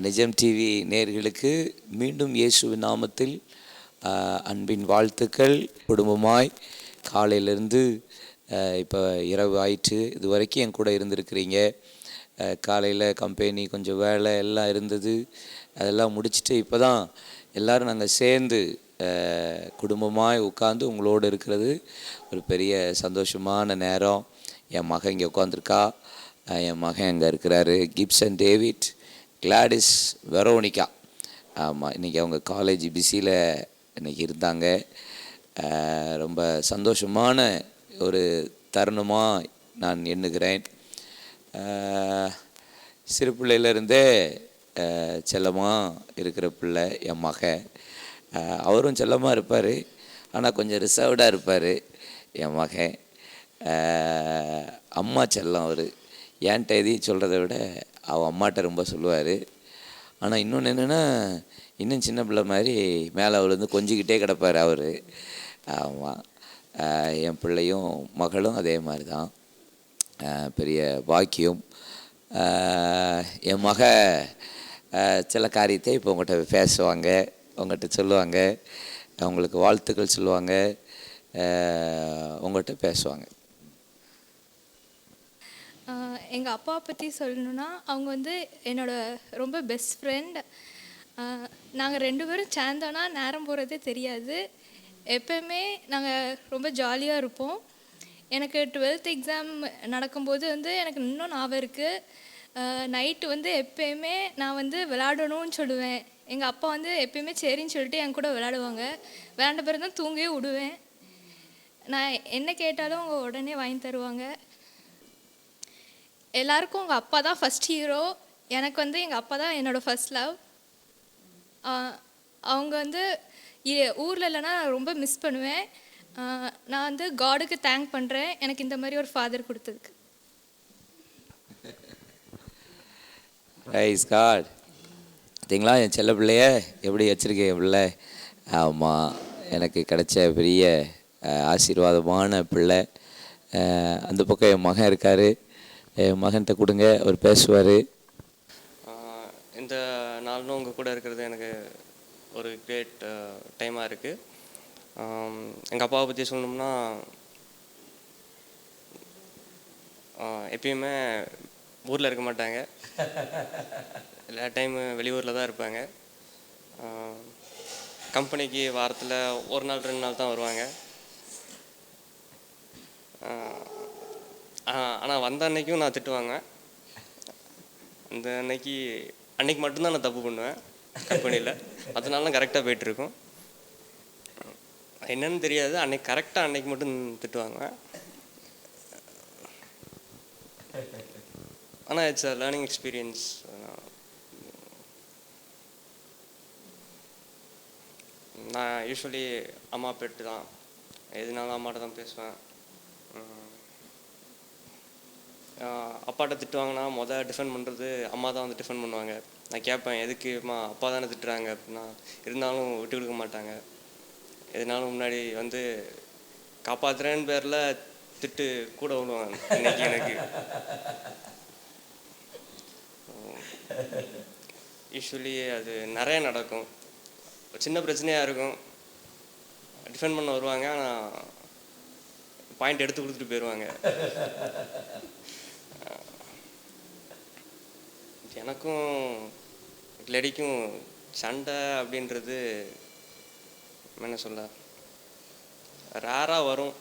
நிஜம் டிவி நேயர்களுக்கு மீண்டும் இயேசுவின் நாமத்தில் அன்பின் வாழ்த்துக்கள். குடும்பமாய் காலையிலேருந்து இப்போ இரவு ஆயிற்று, இது வரைக்கும் என் கூட இருந்திருக்கிறீங்க. காலையில் கம்பெனி கொஞ்சம் வேலை எல்லாம் இருந்தது, அதெல்லாம் முடிச்சுட்டு இப்போ தான் எல்லோரும் நாங்கள் சேர்ந்து குடும்பமாய் உட்காந்து உங்களோடு இருக்கிறது ஒரு பெரிய சந்தோஷமான நேரம். என் மகன் இங்கே உட்காந்துருக்கா, என் மகன் அங்கே இருக்கிறாரு, கிப்சன் டேவிட், கிளாடிஸ், வெரோனிகா. ஆமாம், இன்றைக்கி அவங்க காலேஜ் பிஸியில் இன்றைக்கி இருந்தாங்க. ரொம்ப சந்தோஷமான ஒரு தருணமாக நான் எண்ணுகிறேன். சிறு பிள்ளையிலேருந்தே செல்லமாக இருக்கிற பிள்ளை என் மகன். அவரும் செல்லமாக இருப்பார், ஆனால் கொஞ்சம் ரிசர்வ்டாக இருப்பார் என் மகன். அம்மா செல்லம் அவர். ஏன்ட்ட எதையும் சொல்கிறத விட அவன் அம்மாட்ட ரொம்ப சொல்லுவார். ஆனால் இன்னொன்று என்னென்னா, இன்னும் சின்ன பிள்ளை மாதிரி மேலே அவர் வந்து கொஞ்சிக்கிட்டே கிடப்பார் அவர். ஆமாம், என் பிள்ளையும் மகளும் அதே மாதிரி தான். பெரிய பாக்கியம். என் மக சில காரியத்தை இப்போ உங்கள்கிட்ட பேசுவாங்க, உங்கள்கிட்ட சொல்லுவாங்க, அவங்களுக்கு வாழ்த்துக்கள் சொல்லுவாங்க, உங்கள்கிட்ட பேசுவாங்க. எங்கள் அப்பாவை பற்றி சொல்லணுன்னா, அவங்க வந்து என்னோடய ரொம்ப பெஸ்ட் ஃப்ரெண்ட். நாங்கள் 2 பேரும் சேர்ந்தோன்னா நேரம் போகிறதே தெரியாது. எப்போயுமே நாங்கள் ரொம்ப ஜாலியாக இருப்போம். எனக்கு 12th எக்ஸாம் நடக்கும்போது வந்து எனக்கு இன்னும் ஞாபகம் இருக்குது. நைட்டு வந்து எப்போயுமே நான் வந்து விளையாடணும்னு சொல்லுவேன். எங்கள் அப்பா வந்து எப்போயுமே சரின்னு சொல்லிட்டு என் கூட விளையாடுவாங்க. விளையாண்ட பிறகு தான் தூங்கவே விடுவேன். நான் என்ன கேட்டாலும் அவங்க உடனே வாங்கி தருவாங்க. எல்லாருக்கும் உங்கள் அப்பா தான் ஃபஸ்ட் ஹீரோ. எனக்கு வந்து எங்கள் அப்பா தான் என்னோடய ஃபஸ்ட் லவ். அவங்க வந்து ஊரில் இல்லைன்னா நான் ரொம்ப மிஸ் பண்ணுவேன். நான் வந்து காடுக்கு தேங்க் பண்ணுறேன், எனக்கு இந்த மாதிரி ஒரு ஃபாதர் கொடுத்ததுக்கு. Prize got. பார்த்தீங்களா என் செல்ல பிள்ளைய எப்படி வச்சுருக்கேன் என் பிள்ளை. ஆமாம், எனக்கு கிடைச்ச பெரிய ஆசீர்வாதமான பிள்ளை. அந்த பக்கம் என் மகன் இருக்கார், என் மகன்கிட்ட கொடுங்க, அவர் பேசுவார். இந்த நாளும் உங்கள் கூட இருக்கிறது எனக்கு ஒரு கிரேட் டைமாக இருக்குது. எங்கள் அப்பாவை பற்றி சொல்லணும்னா, எப்பயுமே ஊரில் இருக்க மாட்டாங்க, எல்லா டைமு வெளியூரில் தான் இருப்பாங்க. கம்பெனிக்கு வாரத்தில் 1 நாள் 2 நாள் தான் வருவாங்க. ஆனால் வந்த அன்னைக்கும் நான் திட்டுவாங்க. அந்த அன்னைக்கு மட்டும்தான் நான் தப்பு பண்ணுவேன் கம்பெனியில். மற்ற நாள்லாம் கரெக்டாக போய்ட்டுருக்கும். என்னன்னு தெரியாது, அன்னைக்கு மட்டும் திட்டுவாங்க. ஆனால் இட்ஸ் அ லேர்னிங் எக்ஸ்பீரியன்ஸ். நான் யூஸ்வலி அம்மா பெட்டு தான், எதுனாலும் அம்மாட்ட தான் பேசுவேன். அப்பாட்ட திட்டுவாங்கன்னா டிஃபெண்ட் பண்ணுறது அம்மா தான் வந்து டிஃபெண்ட் பண்ணுவாங்க. நான் கேட்பேன், எதுக்குமா அப்பா தானே திட்டுறாங்க அப்படின்னா, இருந்தாலும் விட்டு கொடுக்க மாட்டாங்க. எதுனாலும் முன்னாடி வந்து காப்பாற்றுறேன்னு பேரில் திட்டு கூட விடுவாங்க. இன்னைக்கு எனக்கு யூஸ்வலி அது நிறைய நடக்கும். சின்ன பிரச்சனையாக இருக்கும், டிஃபெண்ட் பண்ண வருவாங்க, ஆனால் பாயிண்ட் எடுத்து கொடுத்துட்டு போயிடுவாங்க. எனக்கும் கிளடிக்கும் சண்டை அப்படின்றது என்ன சொல்ல, ரேராக வரும்.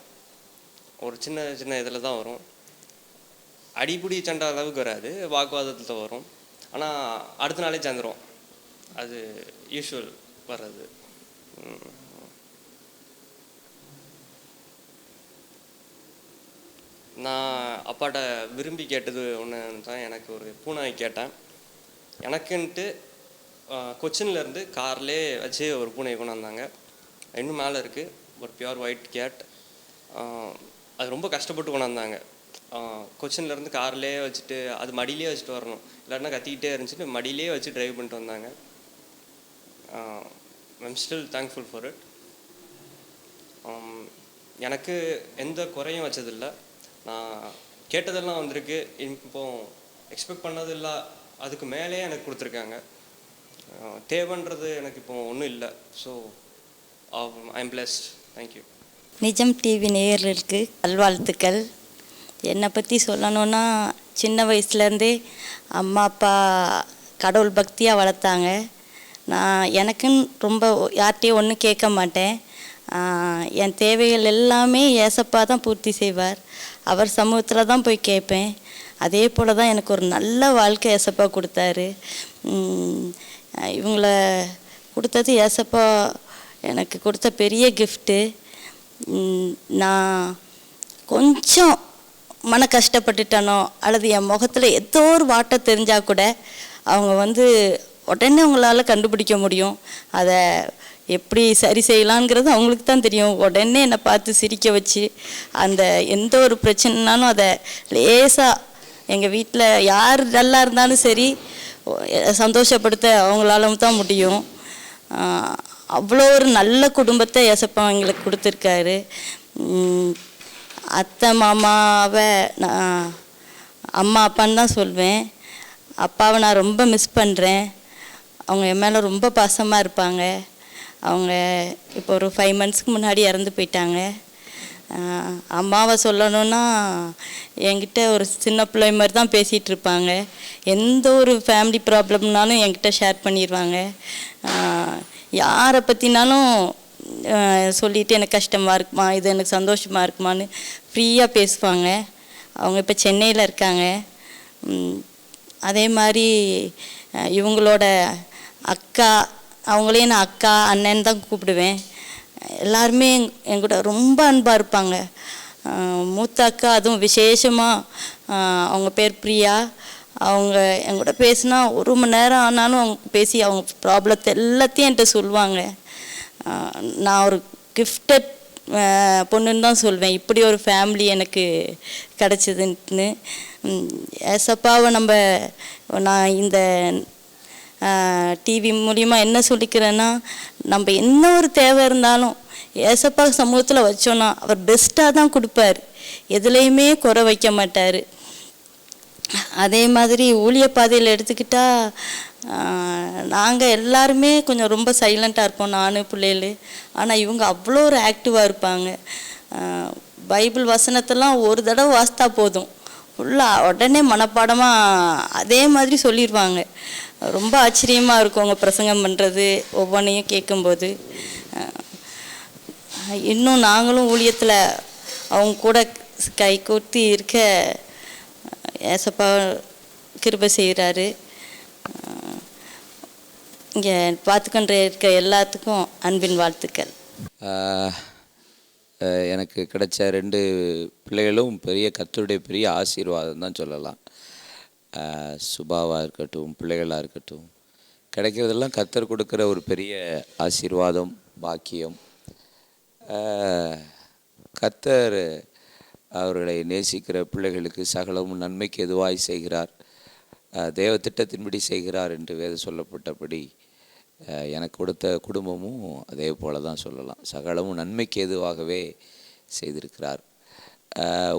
ஒரு சின்ன சின்ன இதில் தான் வரும். அடிப்படி சண்டை அளவுக்கு வராது, வாக்குவாதத்தில் வரும். ஆனால் அடுத்த நாளே சேர்ந்துடும். அது யூஸ்வல் வர்றது. நான் அப்பாட்ட விரும்பி கேட்டது ஒன்று தான், எனக்கு ஒரு பூனாய் கேட்டேன். எனக்குன்ட்டு கொச்சின்லேருந்து கார்லேயே வச்சு ஒரு பூனையை கொண்டு வந்தாங்க. இன்னும் மேலே இருக்குது, ஒரு பியூர் ஒயிட் கேட். அது ரொம்ப கஷ்டப்பட்டு கொண்டு வந்தாங்க. கொச்சின்லேருந்து கார்லேயே வச்சுட்டு, அது மடியிலே வச்சுட்டு வரணும், இல்லாட்டினா கத்திக்கிட்டே இருந்துச்சுட்டு மடியிலே வச்சு ட்ரைவ் பண்ணிட்டு வந்தாங்க. I'm still thankful for it. எனக்கு எந்த குறையும் வச்சதில்லை. நான் கேட்டதெல்லாம் வந்திருக்கு. இப்போ எக்ஸ்பெக்ட் பண்ணது இல்லை, அதுக்கு மேலே எனக்கு கொடுத்துருக்காங்க. தேவைன்றது எனக்கு இப்போ ஒன்றும் இல்லை. So I'm blessed. தேங்க்யூ. நிஜம் டிவி நேயர்களுக்கு நல்வாழ்த்துக்கள். என்னை பற்றி சொல்லணுன்னா, சின்ன வயசுலேருந்தே அம்மா அப்பா கடவுள் பக்தியாக வளர்த்தாங்க. நான் எனக்குன்னு ரொம்ப யார்கிட்டையும் ஒன்றும் கேட்க மாட்டேன். என் தேவைகள் எல்லாமே ஏசப்பா தான் பூர்த்தி செய்வார். அவர் சமூகத்தில் தான் போய் கேட்பேன். அதே போல் தான் எனக்கு ஒரு நல்ல வாழ்க்கை ஏசப்பா கொடுத்தாரு. இவங்கள கொடுத்தது ஏசப்பா எனக்கு கொடுத்த பெரிய கிஃப்ட்டு. நான் கொஞ்சம் மன கஷ்டப்பட்டுட்டனோ அல்லது என் முகத்தில் ஏதோ ஒரு வாட்டை தெரிஞ்சால் கூட அவங்க உடனே அவங்களால கண்டுபிடிக்க முடியும். அதை எப்படி சரி செய்யலாங்கிறது அவங்களுக்கு தான் தெரியும். உடனே என்னை பார்த்து சிரிக்க வச்சு, அந்த எந்த ஒரு பிரச்சனைனாலும் அதை லேசாக எங்கள் வீட்டில் யார் நல்லா இருந்தாலும் சரி சந்தோஷப்படுத்த அவங்களால தான் முடியும். அவ்வளோ ஒரு நல்ல குடும்பத்தை ஏசப்பா எங்களுக்கு கொடுத்துருக்காரு. அத்தை மாமாவை நான் அம்மா அப்பான்னு தான் சொல்வேன். அப்பாவை நான் ரொம்ப மிஸ் பண்ணுறேன். அவங்க என் மேலே ரொம்ப பாசமாக இருப்பாங்க. அவங்க இப்போ ஒரு 5 monthsக்கு முன்னாடி இறந்து போயிட்டாங்க. அம்மாவை சொல்லணுன்னா என்கிட்ட ஒரு சின்ன பிள்ளை மாதிரி தான் பேசிகிட்டு இருப்பாங்க. எந்த ஒரு ஃபேமிலி ப்ராப்ளம்னாலும் என்கிட்ட ஷேர் பண்ணிடுவாங்க. யாரை பற்றினாலும் சொல்லிவிட்டு எனக்கு கஷ்டமாக இருக்குமா, இது எனக்கு சந்தோஷமாக இருக்குமான்னு ஃப்ரீயாக பேசுவாங்க. அவங்க இப்போ சென்னையில் இருக்காங்க. அதே மாதிரி இவங்களோட அக்கா, அவங்களையும் நான் அக்கா அண்ணன் தான் கூப்பிடுவேன். எல்லாருமே என்கூட ரொம்ப அன்பாக இருப்பாங்க. மூத்த அக்கா அதுவும் விசேஷமாக, அவங்க பேர் பிரியா. அவங்க என்கூட பேசினா 1 மணி நேரம் ஆனாலும் அவங்க பேசி அவங்க ப்ராப்ளத்தை எல்லாத்தையும் என்கிட்ட சொல்லுவாங்க. நான் ஒரு கிஃப்டட் பொண்ணுன்னு தான் சொல்வேன். இப்படி ஒரு ஃபேமிலி எனக்கு கிடச்சிதுன்னு. ஏசப்பாவை நான் இந்த டிவி மூலிமா என்ன சொல்லிக்கிறேன்னா, நம்ம என்ன ஒரு தேவை இருந்தாலும் ஏசப்பா சமூகத்தில் வச்சோன்னா அவர் பெஸ்ட்டாக தான் கொடுப்பார். எதுலேயுமே குறை வைக்க மாட்டார். அதே மாதிரி ஊழிய பாதையில் எடுத்துக்கிட்டால் நாங்கள் எல்லாருமே கொஞ்சம் ரொம்ப சைலண்ட்டாக இருப்போம், நானும் பிள்ளைகள். ஆனால் இவங்க அவ்வளோ ஒரு ஆக்டிவாக இருப்பாங்க. பைபிள் வசனத்தெல்லாம் ஒரு தடவை வாசித்தா போதும், ஃபுல்லாக உடனே மனப்பாடமாக அதே மாதிரி சொல்லிடுவாங்க. ரொம்ப ஆச்சரியமாக இருக்கும் அவங்க பிரசங்கம் பண்ணுறது ஒவ்வொன்றையும் கேட்கும்போது. இன்னும் நாங்களும் ஊழியத்தில் அவங்க கூட கை கோர்த்து இருக்க ஏசப்பா கிருபை செய்கிறாரு. இங்கே பார்த்துக்கொண்டு இருக்க எல்லாத்துக்கும் அன்பின் வாழ்த்துக்கள். எனக்கு கிடைச்ச 2 பிள்ளைகளும் கர்த்தருடைய பெரிய ஆசீர்வாதம் தான் சொல்லலாம். சுபாவாக இருக்கட்டும், பிள்ளைகளாக இருக்கட்டும், கிடைக்கிறதெல்லாம் கர்த்தர் கொடுக்குற ஒரு பெரிய ஆசீர்வாதம், பாக்கியம். கர்த்தர் அவர்களை நேசிக்கிற பிள்ளைகளுக்கு சகலமும் நன்மைக்கு எதுவாய் செய்கிறார், தேவ திட்டத்தின்படி செய்கிறார் என்று வேதம் சொல்லப்பட்டபடி எனக்கு கொடுத்த குடும்பமும் அதே போல தான் சொல்லலாம். சகலமும் நன்மைக்கு எதுவாகவே செய்திருக்கிறார்.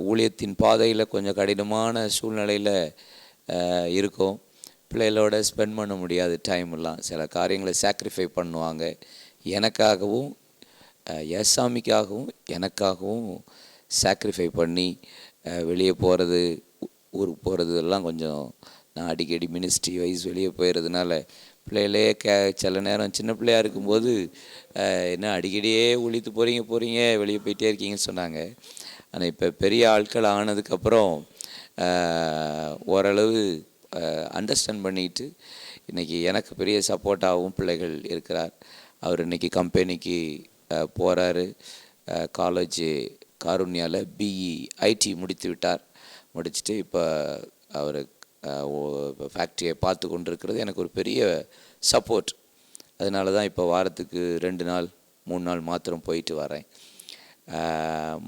ஊழியத்தின் பாதையில் கொஞ்சம் கடினமான சூழ்நிலையில் இருக்கும். பிள்ளைகளோட ஸ்பெண்ட் பண்ண முடியாது டைமெல்லாம். சில காரியங்களை சாக்ரிஃபை பண்ணுவாங்க. எனக்காகவும் ஏசாமிக்காகவும் எனக்காகவும் சாக்ரிஃபை பண்ணி வெளியே போகிறது, ஊருக்கு போகிறது எல்லாம் கொஞ்சம் நான் அடிக்கடி மினிஸ்ட்ரி வைஸ் வெளியே போயிடுறதுனால பிள்ளைகளே சில நேரம் சின்ன பிள்ளையாக இருக்கும்போது என்ன அடிக்கடியே ஊழித்து போகிறீங்க வெளியே போயிட்டே இருக்கீங்கன்னு சொன்னாங்க. ஆனால் இப்போ பெரிய ஆட்கள் ஆனதுக்கப்புறம் ஓரளவு அண்டர்ஸ்டாண்ட் பண்ணிட்டு இன்றைக்கி எனக்கு பெரிய சப்போர்ட்டாகவும் பிள்ளைகள் இருக்கிறார். அவர் இன்றைக்கி கம்பெனிக்கு போகிறாரு. காலேஜ் காருண்யாவில் பிஇ ஐடி முடித்து விட்டார். முடிச்சுட்டு இப்போ அவர் ஃபேக்ட்ரியை பார்த்து கொண்டு இருக்கிறது எனக்கு ஒரு பெரிய சப்போர்ட். அதனால தான் இப்போ வாரத்துக்கு 2 நாள் 3 நாள் மாத்திரம் போயிட்டு வரேன்.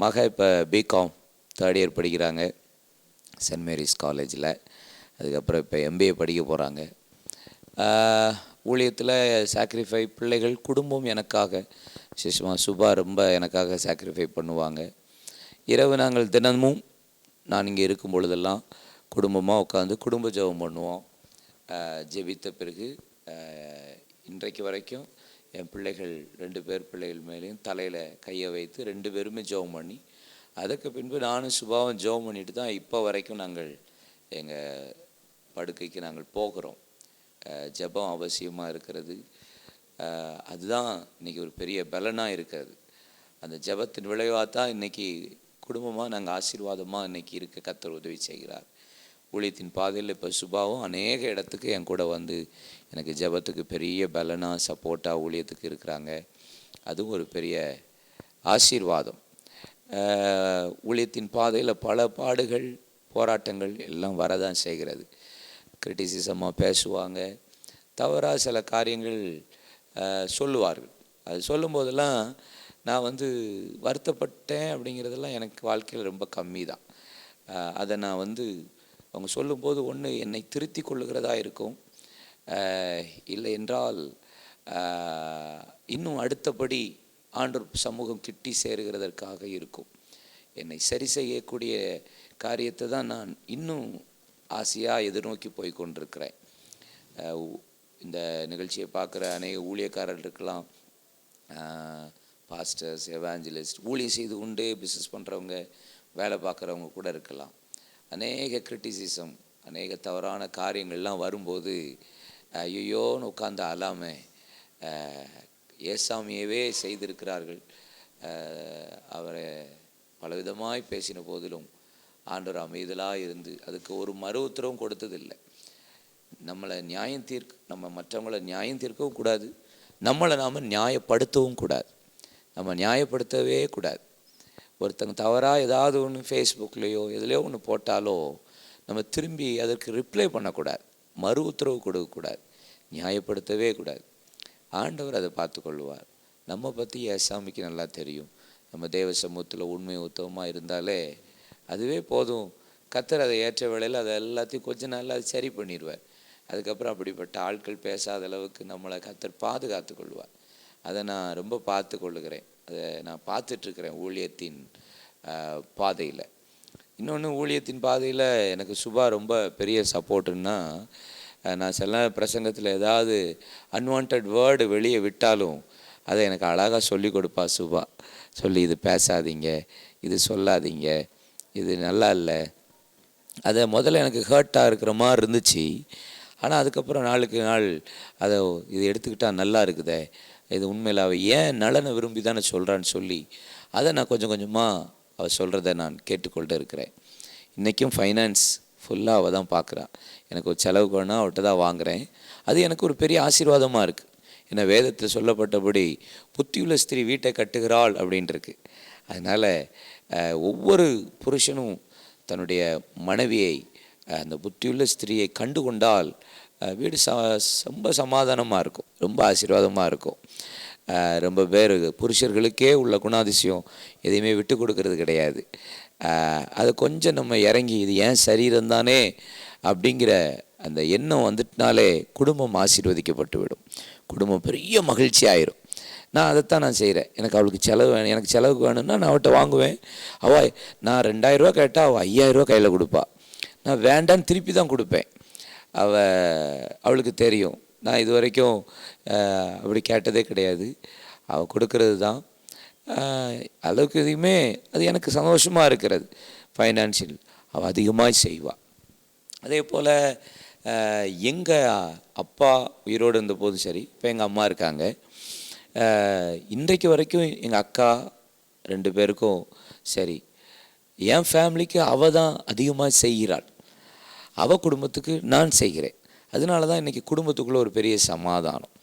மக இப்போ பிகாம் 3rd இயர் படிக்கிறாங்க சென்ட் மேரிஸ் காலேஜில். அதுக்கப்புறம் இப்போ MBA படிக்க போகிறாங்க. ஊழியத்தில் சாக்ரிஃபை பிள்ளைகள் குடும்பம் எனக்காக விசேஷமாக சுபா ரொம்ப எனக்காக சாக்ரிஃபை பண்ணுவாங்க. இரவு நாங்கள் தினமும் நான் இங்கே இருக்கும் பொழுதெல்லாம் குடும்பமாக உட்காந்து குடும்ப ஜெபம் பண்ணுவோம். ஜெபித்த பிறகு இன்றைக்கு வரைக்கும் என் பிள்ளைகள் 2 பேர் பிள்ளைகள் மேலேயும் தலையில் கையை வைத்து 2 பேருமே ஜெபம் பண்ணி, அதுக்கு பின்பு நானும் சுபாவும் ஜெபம் பண்ணிட்டு தான் இப்போ வரைக்கும் நாங்கள் எங்கள் படுக்கைக்கு நாங்கள் போகிறோம். ஜெபம் அவசியமாக இருக்கிறது. அதுதான் இன்றைக்கி ஒரு பெரிய பலனாக இருக்கிறது. அந்த ஜெபத்தின் விளைவாக தான் இன்றைக்கி குடும்பமாக நாங்கள் ஆசீர்வாதமாக இன்றைக்கி இருக்க கர்த்தர் உதவி செய்கிறார். ஊழியத்தின் பாதையில் இப்போ சுபாவும் அநேக இடத்துக்கு என் கூட வந்து எனக்கு ஜெபத்துக்கு பெரிய பலனாக சப்போர்ட்டாக ஊழியத்துக்கு இருக்கிறாங்க. அதுவும் ஒரு பெரிய ஆசீர்வாதம். ஊழியத்தின் பாதையில் பல பாடுகள் போராட்டங்கள் எல்லாம் வரதான் செய்கிறது. கிரிட்டிசிசமாக பேசுவாங்க, தவறாக சில காரியங்கள் சொல்லுவார்கள். அது சொல்லும்போதெல்லாம் நான் வந்து வருத்தப்பட்டேன் அப்படிங்கிறதெல்லாம் எனக்கு வாழ்க்கையில் ரொம்ப கம்மி தான். அதை நான் வந்து அவங்க சொல்லும்போது ஒன்று என்னை திருத்தி கொள்ளுகிறதா இருக்கும், இல்லை என்றால் இன்னும் அடுத்தபடி ஆண்டவர் சமூகம் கிட்டி சேருகிறதற்காக இருக்கும். என்னை சரி செய்யக்கூடிய காரியத்தை தான் நான் இன்னும் ஆசையாக எதிர்நோக்கி போய் கொண்டிருக்கிறேன். இந்த நிகழ்ச்சியை பார்க்குற அநேக ஊழியக்காரர்கள் இருக்கலாம், பாஸ்டர்ஸ், எவாஞ்சலிஸ்ட், ஊழியம் செய்து கொண்டே பிஸ்னஸ் பண்ணுறவங்க, வேலை பார்க்குறவங்க கூட இருக்கலாம். அநேக கிரிட்டிசிசம், அநேக தவறான காரியங்கள்லாம் வரும்போது ஐயோன்னு உட்காந்து அழாமல் ஏசாமியவே செய்திருக்கிறார்கள். அவரை பலவிதமாய் பேசின போதிலும் ஆண்டவர் அமைதலாக இருந்து அதுக்கு ஒரு மறு உத்தரவும் கொடுத்ததில்லை. நம்மளை நம்ம மற்றவங்களை நியாயம் தீர்க்கவும் கூடாது, நம்மளை நாம் நியாயப்படுத்தவும் கூடாது. நம்ம நியாயப்படுத்தவே கூடாது. ஒருத்தங்க தவறாக ஏதாவது ஒன்று ஃபேஸ்புக்லேயோ எதுலேயோ ஒன்று போட்டாலோ நம்ம திரும்பி அதற்கு ரிப்ளை பண்ணக்கூடாது, மறு உத்தரவு கொடுக்கக்கூடாது, நியாயப்படுத்தவே கூடாது. ஆண்டவர் அதை பார்த்து கொள்வார். நம்ம பற்றி ஏசாமிக்கு நல்லா தெரியும். நம்ம தேவ சமூகத்தில் உண்மை உத்தவமாக இருந்தாலே அதுவே போதும். கர்த்தர் அதை ஏற்ற வேளையில் அதை எல்லாத்தையும் கொஞ்சம் நாளில் அது சரி பண்ணிடுவார். அதுக்கப்புறம் அப்படிப்பட்ட ஆட்கள் பேசாத அளவுக்கு நம்மளை கர்த்தர் பாதுகாத்து கொள்வார். அதை நான் ரொம்ப பார்த்து கொள்ளுகிறேன். அதை நான் பார்த்துட்ருக்கிறேன் ஊழியத்தின் பாதையில். இன்னொன்று, ஊழியத்தின் பாதையில் எனக்கு சுபா ரொம்ப பெரிய சப்போர்ட்டுன்னா, நான் சில பிரசங்கத்தில் ஏதாவது அன்வான்ட் வேர்டு வெளியே விட்டாலும் அதை எனக்கு அழகாக சொல்லி கொடுப்பா சுபா. சொல்லி இது பேசாதீங்க, இது சொல்லாதீங்க, இது நல்லா இல்லை. அதை முதல்ல எனக்கு ஹர்ட்டாக இருக்கிற மாதிரி இருந்துச்சு. ஆனால் அதுக்கப்புறம் நாளுக்கு நாள் அதை இது எடுத்துக்கிட்டால் நல்லா இருக்குதே, இது உண்மையில் அவள் ஏன் நலனை விரும்பி தானே சொல்கிறான்னு சொல்லி அதை நான் கொஞ்சம் கொஞ்சமாக அவள் சொல்கிறத நான் கேட்டுக்கொண்டு இருக்கிறேன். இன்றைக்கும் ஃபைனான்ஸ் ஃபுல்லாக அவள் தான் பார்க்குறா. எனக்கு ஒரு செலவுக்கு வேணால் அவள்கிட்ட தான் வாங்குகிறேன். அது எனக்கு ஒரு பெரிய ஆசீர்வாதமாக இருக்குது. ஏன்னா வேதத்தில் சொல்லப்பட்டபடி புத்தியுள்ள ஸ்திரீ வீட்டை கட்டுகிறாள் அப்படின்ட்டுருக்கு. அதனால் ஒவ்வொரு புருஷனும் தன்னுடைய மனைவியை, அந்த புத்தியுள்ள ஸ்திரீயை கண்டு கொண்டால் வீடு ரொம்ப சமாதானமாக இருக்கும், ரொம்ப ஆசீர்வாதமாக இருக்கும். ரொம்ப பேர் புருஷர்களுக்கே உள்ள குணாதிசயம் எதையுமே விட்டு கொடுக்கறது கிடையாது. அது கொஞ்சம் நம்ம இறங்கி இது ஏன் சரீரம் தானே அப்படிங்கிற அந்த எண்ணம் வந்துட்டுனாலே குடும்பம் ஆசீர்வதிக்கப்பட்டு விடும், குடும்பம் பெரிய மகிழ்ச்சி ஆயிரும். நான் அதைத்தான் நான் செய்கிறேன். எனக்கு அவளுக்கு செலவு வேணும், எனக்கு செலவுக்கு வேணும்னா நான் அவட்ட வாங்குவேன். நான் 2000 ரூபா கேட்டால் அவள் 5000 ரூபா கையில் கொடுப்பா. நான் வேண்டான்னு திருப்பி தான் கொடுப்பேன். அவளுக்கு தெரியும் நான் இது வரைக்கும் அப்படி கேட்டதே கிடையாது. அவள் கொடுக்கறது தான். அளவுக்கு எதுவுமே அது எனக்கு சந்தோஷமாக இருக்கிறது. ஃபைனான்ஷியல் அவள் அதிகமாக செய்வாள். அதே போல் எங்கள் அப்பா உயிரோடு இருந்த போதும் சரி, இப்போ எங்கள் அம்மா இருக்காங்க. இன்றைக்கு வரைக்கும் எங்கள் அக்கா 2 பேருக்கும் சரி, என் ஃபேமிலிக்கு அவள் தான் அதிகமாக செய்கிறாள், அவள் குடும்பத்துக்கு நான் செய்கிறேன். அதனால தான் இன்றைக்கி குடும்பத்துக்குள்ளே ஒரு பெரிய சமாதானம்.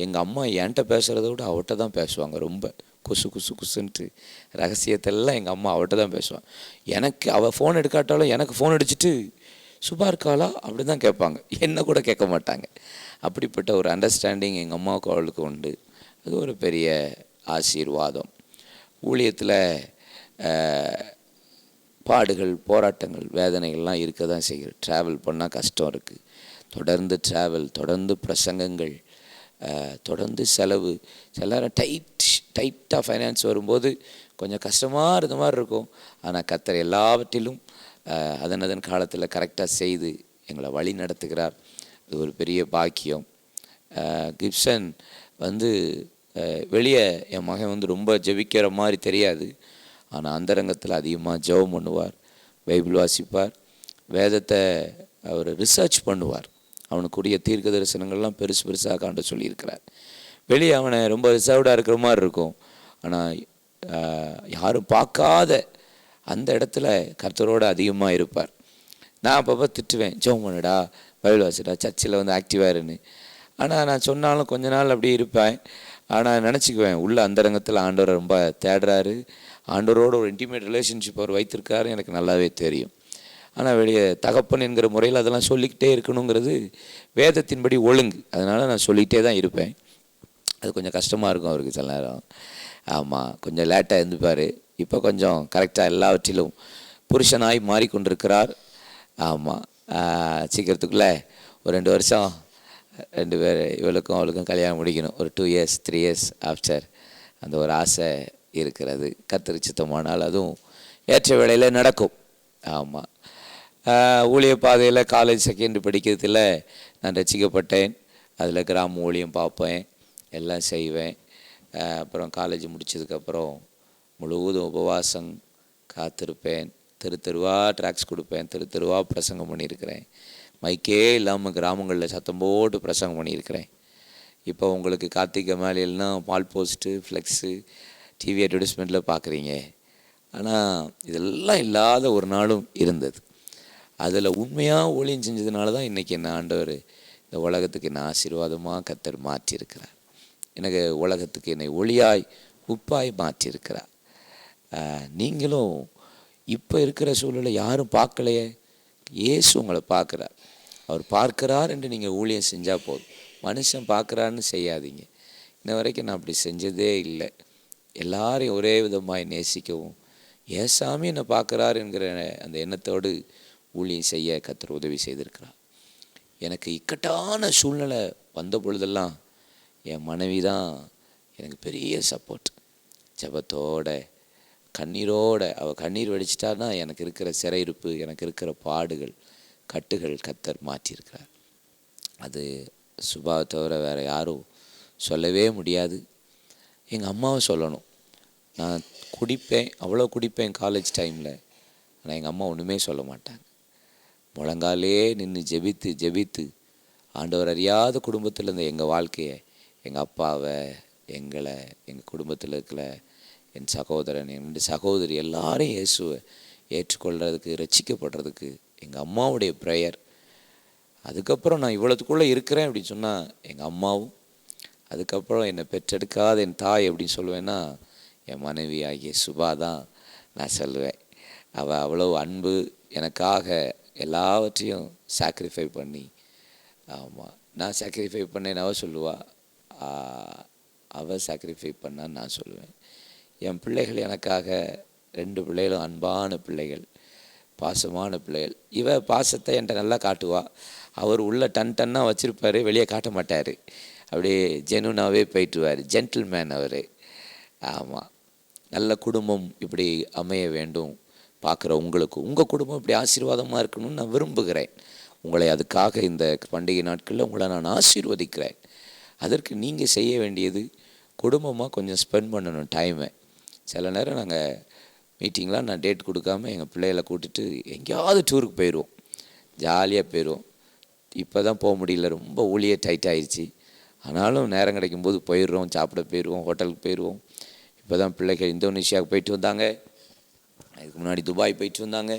எங்கள் அம்மா என்கிட்ட பேசுகிறத விட அவட்ட தான் பேசுவாங்க. ரொம்ப குசு குசு குசுன்ட்டு ரகசியத்தெல்லாம் எங்கள் அம்மா அவட்ட தான் பேசுவான். எனக்கு அவள் ஃபோன் எடுக்காட்டாலும் எனக்கு ஃபோன் அடிச்சுட்டு சுபா இருக்காளா அப்படி தான் கேட்பாங்க, என்ன கூட கேட்க மாட்டாங்க. அப்படிப்பட்ட ஒரு அண்டர்ஸ்டாண்டிங் எங்கள் அம்மாவுக்கு அவளுக்கு உண்டு. அது ஒரு பெரிய ஆசீர்வாதம். ஊழியத்தில் பாடுகள், போராட்டங்கள், வேதனைகள்லாம் இருக்க தான் செய்யுது. ட்ராவல் பண்ணால் கஷ்டம் இருக்குது. தொடர்ந்து ட்ராவல், தொடர்ந்து பிரசங்கங்கள், தொடர்ந்து செலவு. சில நேரம் டைட்டாக ஃபைனான்ஸ் வரும்போது கொஞ்சம் கஷ்டமாக இருந்த மாதிரி இருக்கும். ஆனால் கர்த்தர் எல்லாவற்றிலும் அதன் காலத்தில் கரெக்டாக செய்து எங்களை வழி நடத்துகிறார். அது ஒரு பெரிய பாக்கியம். கிப்சன் வந்து வெளியே என் மகன் வந்து ரொம்ப ஜெபிக்கிற மாதிரி தெரியாது. ஆனால் அந்தரங்கத்தில் அதிகமாக ஜெபம் பண்ணுவார், பைபிள் வாசிப்பார், வேதத்தை அவர் ரிசர்ச் பண்ணுவார். அவனுக்குரிய தீர்க்க தரிசனங்கள்லாம் பெருசாக காண்ட சொல்லியிருக்கிறார். வெளியே அவனை ரொம்ப ரிசர்வ்டாக இருக்கிற மாதிரி இருக்கும். ஆனால் யாரும் பார்க்காத அந்த இடத்துல கர்த்தரோடு அதிகமாக இருப்பார். நான் அப்பப்போ திட்டுவேன், ஜெபம் பண்ணுடா, பைபிள் வாசிடா, சர்ச்சில் வந்து ஆக்டிவாக இருன்னு. ஆனால் நான் சொன்னாலும் கொஞ்ச நாள் அப்படி இருப்பேன். ஆனால் நினச்சிக்குவேன், உள்ள அந்தரங்கத்தில் ஆண்டவரை ரொம்ப தேடுறாரு, ஆண்டவரோட ஒரு இன்டிமேட் ரிலேஷன்ஷிப் அவர் வைத்திருக்காரு, எனக்கு நல்லாவே தெரியும். ஆனால் வெளியே தகப்பன் என்கிற முறையில் அதெல்லாம் சொல்லிக்கிட்டே இருக்கணுங்கிறது வேதத்தின்படி ஒழுங்கு. அதனால் நான் சொல்லிகிட்டே தான் இருப்பேன். அது கொஞ்சம் கஷ்டமாக இருக்கும் அவருக்கு சில நேரம். ஆமாம், கொஞ்சம் லேட்டாக இருந்துப்பார். இப்போ கொஞ்சம் கரெக்டாக எல்லாவற்றிலும் புருஷனாய் மாறிக்கொண்டிருக்கிறார். ஆமாம், சீக்கிரத்துக்குள்ளே ஒரு 2 வருஷம் 2 பேர், இவளுக்கும் அவளுக்கும் கல்யாணம் முடிக்கணும். ஒரு 2 இயர்ஸ் 3 இயர்ஸ் ஆஃப்டர் அந்த ஒரு ஆசை இருக்கிறது. கர்த்தர் சித்தமானால் அதுவும் ஏற்ற வேளையில் நடக்கும். ஆமாம், ஊழிய பாதையில் காலேஜ் செகண்டரி படிக்கிறதுல நான் ரசிக்கப்பட்டேன். அதில் கிராம ஊழியம் பார்ப்பேன், எல்லாம் செய்வேன். அப்புறம் காலேஜ் முடித்ததுக்கப்புறம் முழுவதும் உபவாசம் காத்திருப்பேன். தெருவாக ட்ராக்ஸ் கொடுப்பேன், தெருவாக பிரசங்கம் பண்ணியிருக்கிறேன். மைக்கே இல்லாமல் கிராமங்களில் சத்தம் போட்டு பிரசங்கம் பண்ணியிருக்கிறேன். இப்போ உங்களுக்கு கார்த்திகை மேலையில்னா பால் போஸ்ட்டு, ஃப்ளெக்ஸு, டிவி அட்வர்டைஸ்மெண்ட்டில் பார்க்குறீங்க. ஆனால் இதெல்லாம் இல்லாத ஒரு நாளும் இருந்தது. அதில் உண்மையாக ஊழியம் செஞ்சதுனால தான் இன்றைக்கி என்ன ஆண்டவர் இந்த உலகத்துக்கு என்ன ஆசீர்வாதமாக கர்த்தர் மாற்றியிருக்கிறார். எனக்கு உலகத்துக்கு என்னை ஒளியாய் உப்பாய் மாற்றியிருக்கிறார். நீங்களும் இப்போ இருக்கிற சூழலை யாரும் பார்க்கலையே, இயேசு உங்களை பார்க்குறார். அவர் பார்க்குறார் என்று நீங்கள் ஊழியம் செஞ்சால் போதும். மனுஷன் பார்க்குறான்னு செய்யாதீங்க. இன்ன வரைக்கும் நான் அப்படி செஞ்சதே இல்லை. எல்லாரையும் ஒரே விதமாய் நேசிக்கவும், ஏசாமி என்னை பார்க்குறார் என்கிற அந்த எண்ணத்தோடு ஊழியம் செய்ய கர்த்தர் உதவி செய்திருக்கிறார். எனக்கு இக்கட்டான சூழ்நிலை வந்த பொழுதெல்லாம் என் மனைவி தான் எனக்கு பெரிய சப்போர்ட். ஜெபத்தோட கண்ணீரோட, அவள் கண்ணீர் வடிச்சிட்டான்னா எனக்கு இருக்கிற சிறையிருப்பு, எனக்கு இருக்கிற பாடுகள், கட்டுகள் கர்த்தர் மாற்றியிருக்கிறார். அது சுபாவை தவிர வேறு யாரும் சொல்லவே முடியாது. எங்கள் அம்மாவை சொல்லணும். நான் குடிப்பேன், அவ்வளோ குடிப்பேன் காலேஜ் டைமில். ஆனால் எங்கள் அம்மா ஒன்றுமே சொல்ல மாட்டாங்க. முழங்காலே நின்று ஜெபித்து ஆண்டவர் அறியாத குடும்பத்தில் இருந்த எங்கள் வாழ்க்கையை, எங்கள் அப்பாவை, எங்களை, எங்கள் குடும்பத்தில் இருக்கிற என் சகோதரன், என் 2 சகோதரி எல்லாரையும் இயேசுவை ஏற்றுக்கொள்கிறதுக்கு, ரட்சிக்கப்படுறதுக்கு எங்கள் அம்மாவுடைய ப்ரேயர். அதுக்கப்புறம் நான் இவ்வளோத்துக்குள்ளே இருக்கிறேன் அப்படின்னு சொன்னால் எங்கள் அம்மாவும், அதுக்கப்புறம் என்னை பெற்றெடுக்காத என் தாய் அப்படின்னு சொல்லுவேன்னா என் மனைவி ஆகிய சுபா தான் நான் சொல்லுவேன். அவள் அவ்வளோ அன்பு, எனக்காக எல்லாவற்றையும் சாக்ரிஃபை பண்ணி. ஆமாம், நான் சாக்ரிஃபை பண்ணேன் அவள் சொல்லுவாள், அவள் சாக்ரிஃபை பண்ணான்னு நான் சொல்லுவேன். என் பிள்ளைகள் எனக்காக 2 பிள்ளைகளும் அன்பான பிள்ளைகள், பாசமான பிள்ளைகள். இவ பாசத்தை என்கிட்ட நல்லா காட்டுவா. அவர் உள்ள டன்னாக வச்சுருப்பார், வெளியே காட்ட மாட்டார். அப்படியே ஜெனுனாகவே போயிட்டுவார், ஜென்டில்மேன் அவர். ஆமாம், நல்ல குடும்பம் இப்படி அமைய வேண்டும். பார்க்குற உங்களுக்கு உங்கள் குடும்பம் இப்படி ஆசீர்வாதமாக இருக்கணும்னு நான் விரும்புகிறேன். உங்களை அதுக்காக இந்த பண்டிகை நாட்களில் உங்களை நான் ஆசீர்வதிக்கிறேன். அதற்கு நீங்கள் செய்ய வேண்டியது குடும்பமாக கொஞ்சம் ஸ்பெண்ட் பண்ணணும் டைமை. சில நேரம் நாங்கள் மீட்டிங்லாம் நான் டேட் கொடுக்காம எங்கள் பிள்ளைகளை கூட்டிட்டு எங்கேயாவது டூருக்கு போயிடுவோம், ஜாலியாக போயிடுவோம். இப்போ தான் போக முடியல, ரொம்ப ஊழியே டைட் ஆயிடுச்சு. ஆனாலும் நேரம் கிடைக்கும்போது போயிடுறோம், சாப்பிட போயிடுவோம், ஹோட்டலுக்கு போயிடுவோம். இப்போ தான் பிள்ளைகள் இந்தோனேஷியாவுக்கு போயிட்டு வந்தாங்க, அதுக்கு முன்னாடி துபாய் போயிட்டு வந்தாங்க,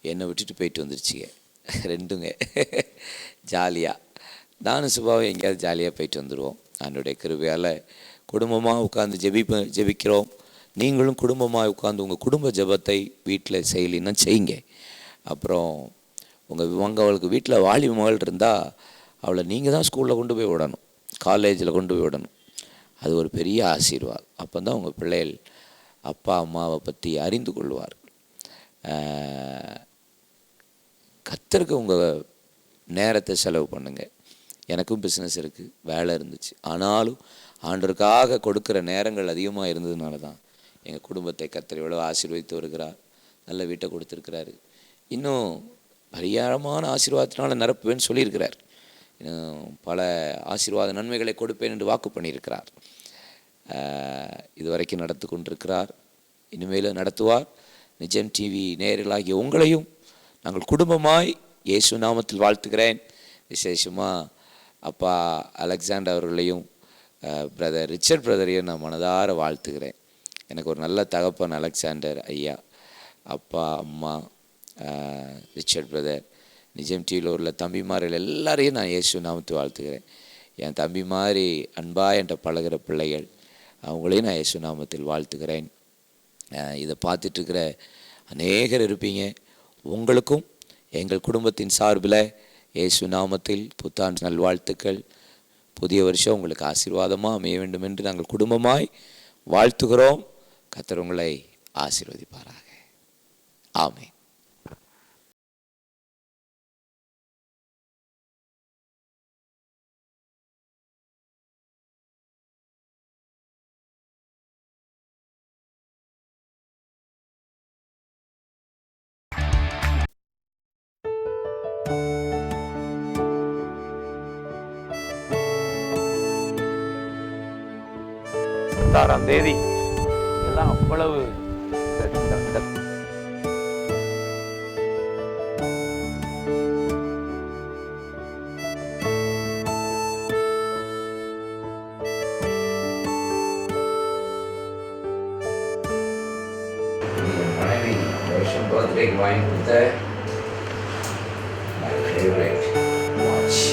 என்னை விட்டுட்டு போயிட்டு வந்துருச்சுங்க 2ங்க ஜாலியாக. நானும் சுபாவும் எங்கேயாவது ஜாலியாக போயிட்டு வந்துடுவோம். என்னுடைய கிருபையால் குடும்பமாக உட்காந்து ஜெபிக்கிறோம். நீங்களும் குடும்பமாக உட்காந்து உங்கள் குடும்ப ஜெபத்தை வீட்டில் செய்யலைன்னா செய்யுங்க. அப்புறம் அவளுக்கு வீட்டில் வாலிப மகள் இருந்தால் அவளை நீங்கள் தான் ஸ்கூலில் கொண்டு போய் விடணும், காலேஜில் கொண்டு போய் விடணும். அது ஒரு பெரிய ஆசீர்வாதம். அப்போ தான் உங்கள் பிள்ளைகள் அப்பா அம்மாவை பற்றி அறிந்து கொள்வார்கள். கர்த்தருக்கு உங்கள் நேரத்தை செலவு பண்ணுங்கள். எனக்கும் பிஸ்னஸ் இருக்குது, வேலை இருந்துச்சு. ஆனாலும் ஆண்டவருக்காக கொடுக்குற நேரங்கள் அதிகமாக இருந்ததுனால தான் எங்கள் குடும்பத்தை கர்த்தர் எவ்வளோ ஆசீர்வதித்து வருகிறார். நல்ல வீட்டை கொடுத்துருக்கிறாரு. இன்னும் பரிகாரமான ஆசீர்வாதத்தினால நிரப்புவேன்னு சொல்லியிருக்கிறார். இன்னும் பல ஆசீர்வாத நன்மைகளை கொடுப்பேன் என்று வாக்கு பண்ணியிருக்கிறார். இதுவரைக்கும் நடத்து கொண்டிருக்கிறார், இனிமேலும் நடத்துவார். நிஜம் டிவி நேயர்களாகிய உங்களையும் நாங்கள் குடும்பமாய் இயேசு நாமத்தில் வாழ்த்துக்கிறேன். விசேஷமாக அப்பா அலெக்சாண்டர் அவர்களையும் பிரதர் ரிச்சர்ட் பிரதரையும் நான் மனதார வாழ்த்துக்கிறேன். எனக்கு ஒரு நல்ல தகப்பன் அலெக்சாண்டர் ஐயா, அப்பா அம்மா ரிச்சர்ட் பிரதர், நிஜம் டிவியில் உள்ள தம்பிமார்கள் எல்லாரையும் நான் இயேசு நாமத்தில் வாழ்த்துக்கிறேன். என் தம்பி மாதிரி அன்பாக என்கிட்ட பழகிற பிள்ளைகள் அவங்களையும் நான் இயேசு நாமத்தில் வாழ்த்துக்கிறேன். இதை பார்த்துட்ருக்கிற அநேகர் இருப்பீங்க. உங்களுக்கும் எங்கள் குடும்பத்தின் சார்பில் இயேசு நாமத்தில் புத்தாண்டு நல்வாழ்த்துக்கள். புதிய வருஷம் உங்களுக்கு ஆசீர்வாதமாக அமைய வேண்டும் என்று நாங்கள் குடும்பமாய் வாழ்த்துகிறோம். கர்த்தர் உங்களை ஆசீர்வதிப்பாராக. ஆமென். ஆறாம் தேதி எல்லாம் அவ்வளவு பர்த்டேக்கு வாங்கி கொடுத்த ஃபேவரட் வாட்ச்.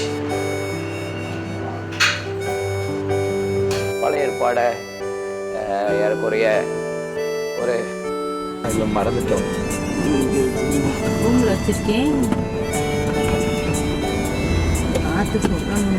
பழைய ஏற்பாடை ஏறக்குறைய ஒரு அதில் மறந்துட்டோம். ரூமில் வச்சுருக்கேன். பார்த்து சொல்லணும்.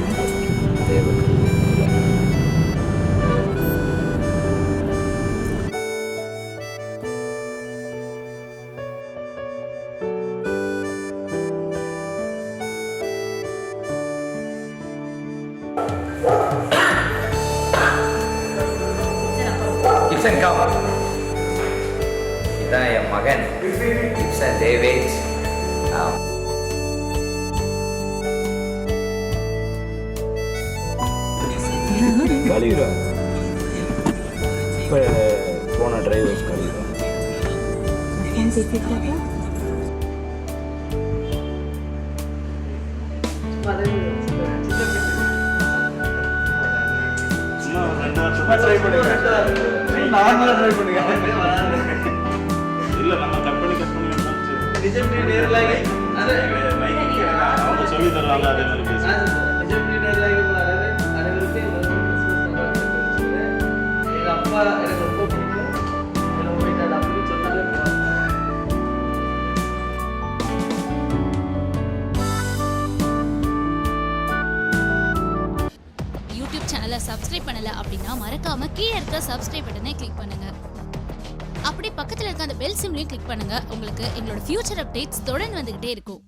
இதான் என் மகன் கிப்சன் டேவிட். கழிவுறா இப்போ போன டிரைவர்ஸ் கழிவுறா. இல்ல நம்ம கம்பெனி அவங்க சொல்லி தருவாங்க. அதே மாதிரி யூடியூப் சேனலை சப்ஸ்கிரைப் பண்ணல அப்படின்னா மறக்காம கீழே இருக்க சப்ஸ்கிரைப் பட்டனை கிளிக் பண்ணுங்க. அப்படி பக்கத்துல இருக்க அந்த பெல் சிம்லையும் கிளிக் பண்ணுங்க. உங்களுக்கு எங்களோட ஃபியூச்சர் அப்டேட்ஸ் தொடர்ந்து வந்துகிட்டே இருக்கும்.